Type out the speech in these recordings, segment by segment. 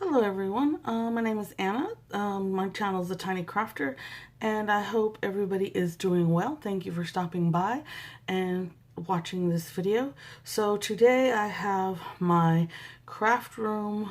Hello everyone, my name is Anna. My channel is The Tiny Crafter, and I hope everybody is doing well. Thank you for stopping by and watching this video. So today I have my craft room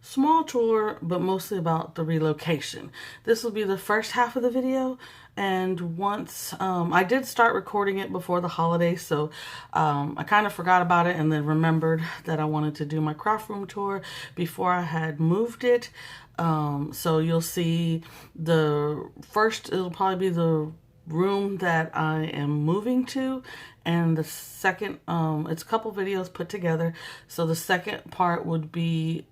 small tour, but mostly about the relocation. This will be the first half of the video, and once I did start recording it before the holidays, so I kind of forgot about it and then remembered that I wanted to do my craft room tour before I had moved it. So you'll see the first, it'll probably be the room that I am moving to, and the second, it's a couple videos put together. So the second part would be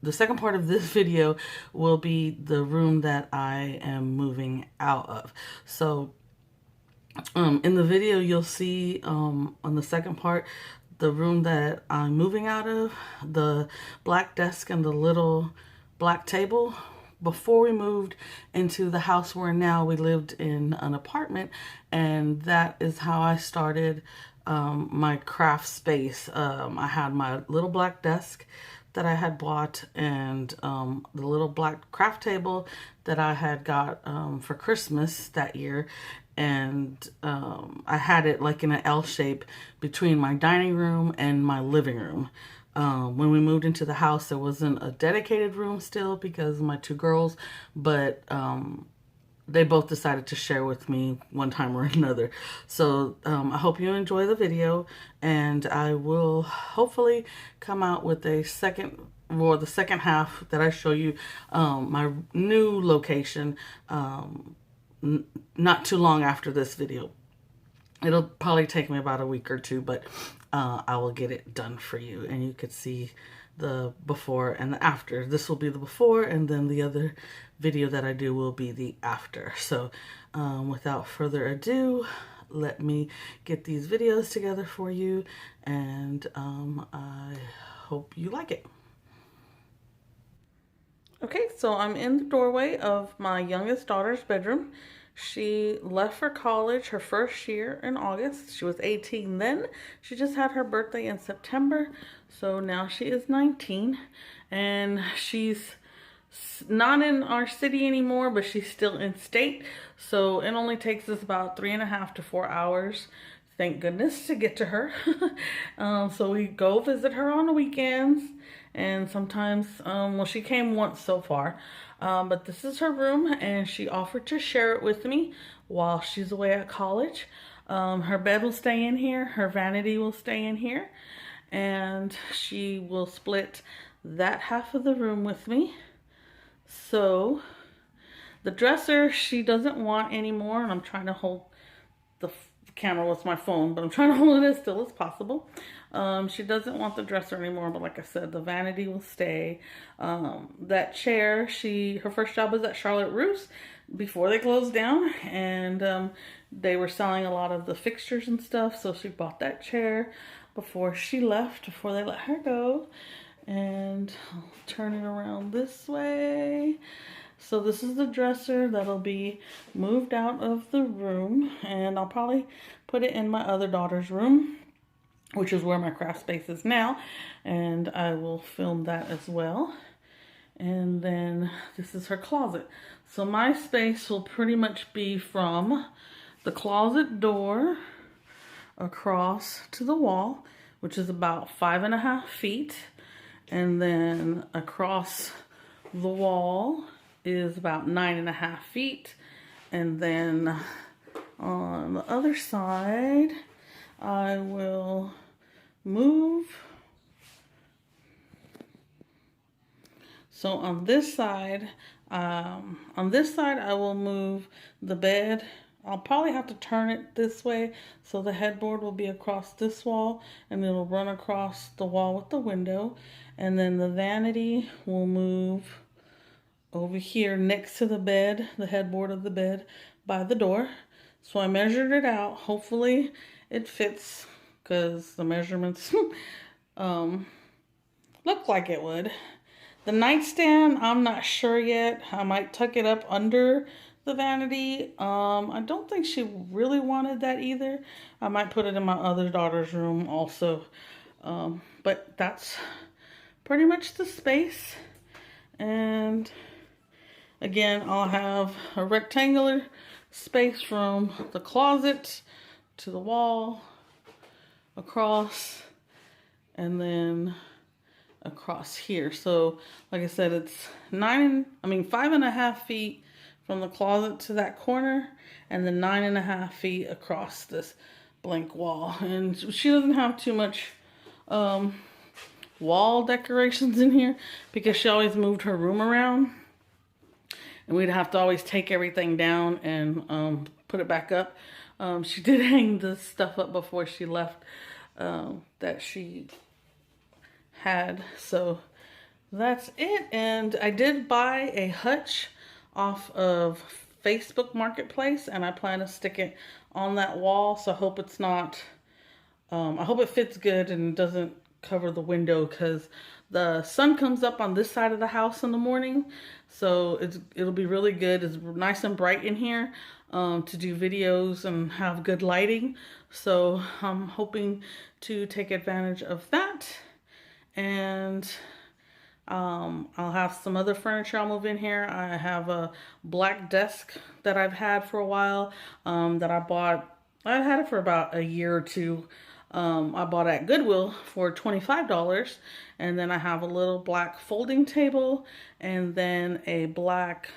the second part of this video will be the room that I am moving out of. So in the video you'll see on the second part the room that I'm moving out of, the black desk and the little black table. Before we moved into the house we're in now, we lived in an apartment, and that is how I started my craft space. I had my little black desk that I had bought, and the little black craft table that I had got for Christmas that year. And I had it like in an L shape between my dining room and my living room. When we moved into the house, there wasn't a dedicated room still because of my two girls, but they both decided to share with me one time or another. So I hope you enjoy the video, and I will hopefully come out with a second, or the second half that I show you my new location not too long after this video. It'll probably take me about a week or two, but I will get it done for you, and you could see the before and the after. This will be the before, and then the other video that I do will be the after. So without further ado, let me get these videos together for you, and I hope you like it. Okay, so I'm in the doorway of my youngest daughter's bedroom. She left for college her first year in August. She was 18 then. She just had her birthday in September, so now she is 19. And she's not in our city anymore, but she's still in state. So it only takes us about 3.5 to 4 hours, thank goodness, to get to her. So we go visit her on the weekends. And sometimes, well, she came once so far, but this is her room, and she offered to share it with me while she's away at college. Her bed will stay in here, her vanity will stay in here, and she will split that half of the room with me. So the dresser she doesn't want anymore, and I'm trying to hold the camera with my phone, but I'm trying to hold it as still as possible. She doesn't want the dresser anymore, but like I said, the vanity will stay. That chair, her first job was at Charlotte Russe before they closed down, and they were selling a lot of the fixtures and stuff, so she bought that chair before she left, before they let her go. And I'll turn it around this way. So this is the dresser that'll be moved out of the room, and I'll probably put it in my other daughter's room, which is where my craft space is now, and I will film that as well. And then this is her closet. So my space will pretty much be from the closet door across to the wall, which is about 5.5 feet, and then across the wall is about 9.5 feet, and then on the other side I will move. So on this side I will move the bed. I'll probably have to turn it this way so the headboard will be across this wall, and it'll run across the wall with the window, and then the vanity will move over here next to the bed, the headboard of the bed by the door. So I measured it out. Hopefully it fits, because the measurements look like it would. The nightstand, I'm not sure yet. I might tuck it up under the vanity. I don't think she really wanted that either. I might put it in my other daughter's room also. But that's pretty much the space. And again, I'll have a rectangular space from the closet to the wall, across, and then across here. So like I said, it's 5.5 feet from the closet to that corner, and then 9.5 feet across this blank wall. And she doesn't have too much wall decorations in here because she always moved her room around, and we'd have to always take everything down and put it back up. She did hang this stuff up before she left that she had. So that's it. And I did buy a hutch off of Facebook Marketplace, and I plan to stick it on that wall. So I hope it's not, I hope it fits good and doesn't cover the window, because the sun comes up on this side of the house in the morning. So it'll be really good. It's nice and bright in here to do videos and have good lighting. So I'm hoping to take advantage of that. And I'll have some other furniture I'll move in here. I have a black desk that I've had for a while that I bought. I had it for about a year or two. I bought it at Goodwill for $25. And then I have a little black folding table, and then a black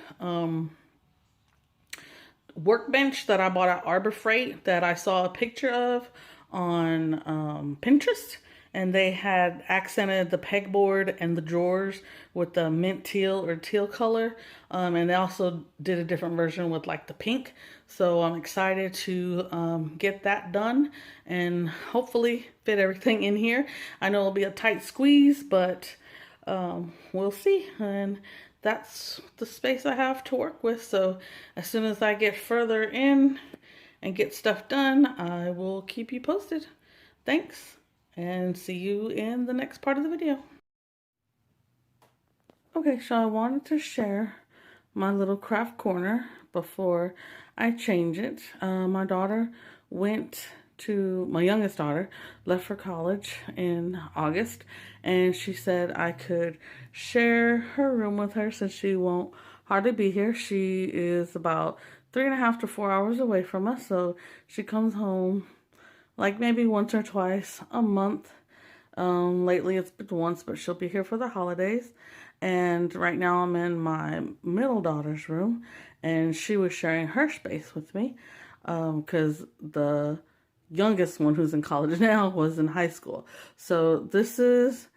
workbench that I bought at Arbor Freight that I saw a picture of on Pinterest. And they had accented the pegboard and the drawers with the mint teal or teal color. And they also did a different version with like the pink. So I'm excited to get that done and hopefully fit everything in here. I know it'll be a tight squeeze, but we'll see. And that's the space I have to work with. So as soon as I get further in and get stuff done, I will keep you posted. Thanks. And see you in the next part of the video. Okay, so I wanted to share my little craft corner before I change it. My youngest daughter left for college in August, and she said I could share her room with her since she won't hardly be here. She is about 3.5 to 4 hours away from us, so she comes home like maybe once or twice a month. Lately it's been once, but she'll be here for the holidays. And right now I'm in my middle daughter's room, and she was sharing her space with me because the youngest one, who's in college now, was in high school. So this is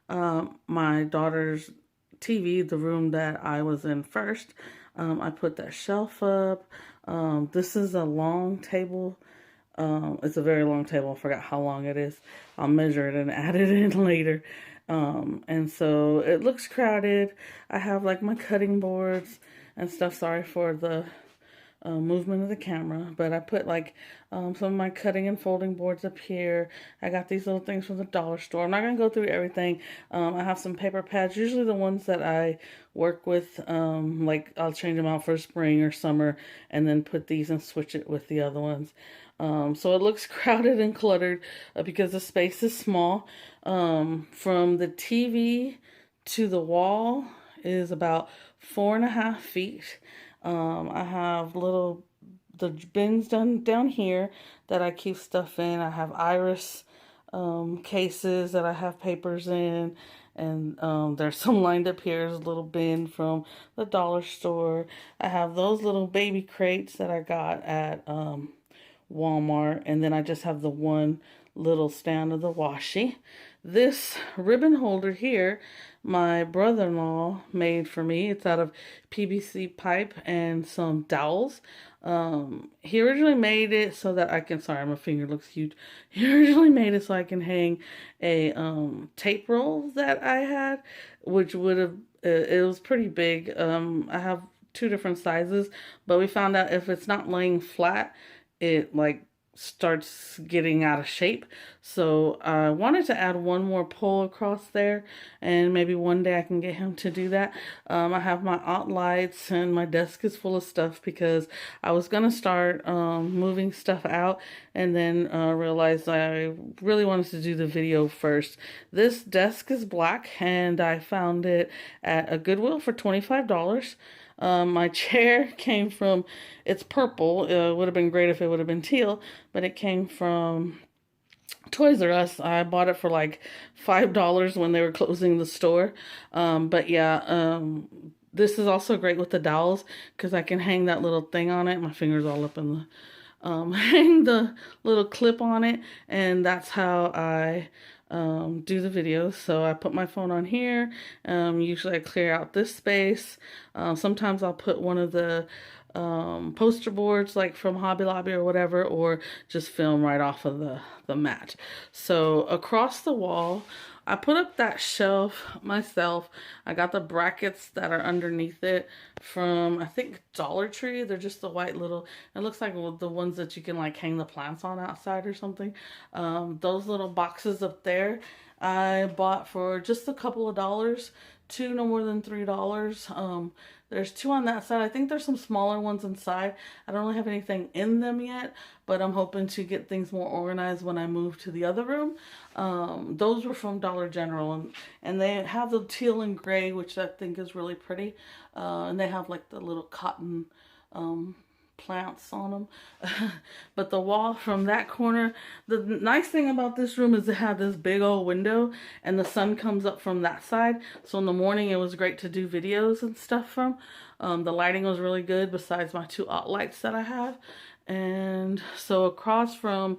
my daughter's TV, the room that I was in first. I put that shelf up. This is a long table. It's a very long table. I forgot how long it is. I'll measure it and add it in later. And so it looks crowded. I have like my cutting boards and stuff. Sorry for the movement of the camera, but I put like some of my cutting and folding boards up here. I got these little things from the dollar store. I'm not gonna go through everything. I have some paper pads, usually the ones that I work with. Like I'll change them out for spring or summer, and then put these and switch it with the other ones. So it looks crowded and cluttered because the space is small. From the TV to the wall is about 4.5 feet. I have the bins down here that I keep stuff in. I have iris cases that I have papers in. And there's some lined up here. There's a little bin from the dollar store. I have those little baby crates that I got at Walmart, and then I just have the one little stand of the washi. This ribbon holder here, my brother-in-law made for me. It's out of PVC pipe and some dowels. He originally made it so that I can, sorry, my finger looks huge. He originally made it so I can hang a tape roll that I had, which would have, it was pretty big. I have 2 different sizes, but we found out if it's not laying flat, it like starts getting out of shape. So I wanted to add one more pole across there, and maybe one day I can get him to do that. I have my aunt lights, and my desk is full of stuff because I was gonna start moving stuff out, and then realized I really wanted to do the video first. This desk is black, and I found it at a Goodwill for $25. My chair came from, it's purple. It would have been great if it would have been teal, but it came from Toys R Us. I bought it for like $5 when they were closing the store. But yeah, this is also great with the dowels because I can hang that little thing on it. My finger's all up in the, hang the little clip on it, and that's how I do the videos. So I put my phone on here. Usually I clear out this space. Sometimes I'll put one of the poster boards like from Hobby Lobby or whatever, or just film right off of the mat. So across the wall, I put up that shelf myself. I got the brackets that are underneath it from, I think, Dollar Tree. They're just the white little, it looks like the ones that you can like hang the plants on outside or something. Those little boxes up there, I bought for just a couple of dollars. Two, no more than $3. There's two on that side. I think there's some smaller ones inside. I don't really have anything in them yet, but I'm hoping to get things more organized when I move to the other room. Those were from Dollar General, and they have the teal and gray, which I think is really pretty. And they have like the little cotton plants on them. But the wall from that corner, the nice thing about this room is it had this big old window, and the sun comes up from that side. So in the morning it was great to do videos and stuff from. The lighting was really good besides my two aunt lights that I have. And so across from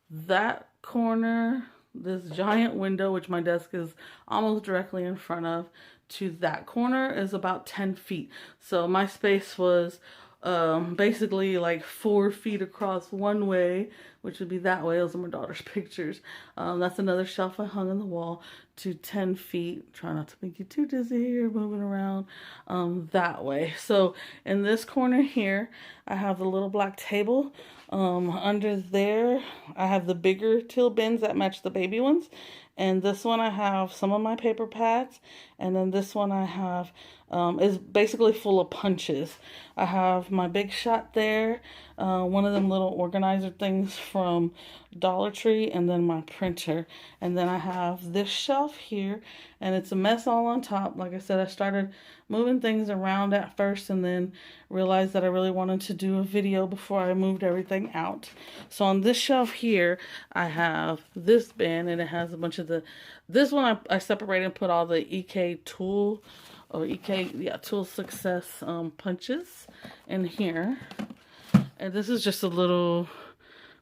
that corner, this giant window, which my desk is almost directly in front of, to that corner is about 10 feet. So my space was basically like 4 feet across one way, which would be that way. Those are my daughter's pictures. That's another shelf I hung on the wall, to 10 feet. Try not to make you too dizzy here, moving around that way. So in this corner here, I have the little black table. Under there, I have the bigger teal bins that match the baby ones. And this one I have some of my paper pads. And then this one I have is basically full of punches. I have my Big Shot there, one of them little organizer things from Dollar Tree, and then my printer. And then I have this shelf here, and it's a mess all on top. Like I said, I started moving things around at first and then realized that I really wanted to do a video before I moved everything out. So on this shelf here, I have this bin, and it has a bunch of this one I separated and put all the EK Tool, or EK, yeah, Tool Success punches in here. And this is just a little,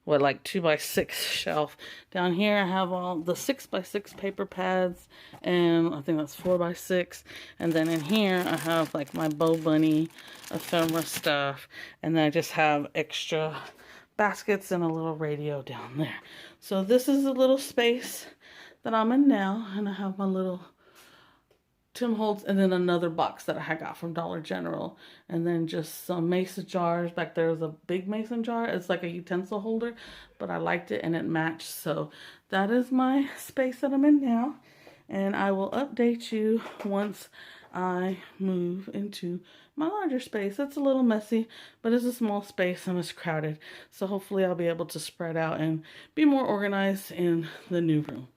what, like 2x6 shelf. Down here I have all the 6x6 paper pads, and I think that's 4x6. And then in here I have like my Bo Bunny ephemera stuff, and then I just have extra baskets and a little radio down there. So this is a little space that I'm in now, and I have my little Tim Holtz, and then another box that I got from Dollar General, and then just some mason jars. Back there is a big mason jar. It's like a utensil holder, but I liked it and it matched. So that is my space that I'm in now, and I will update you once I move into my larger space. It's a little messy, but it's a small space and it's crowded. So hopefully I'll be able to spread out and be more organized in the new room.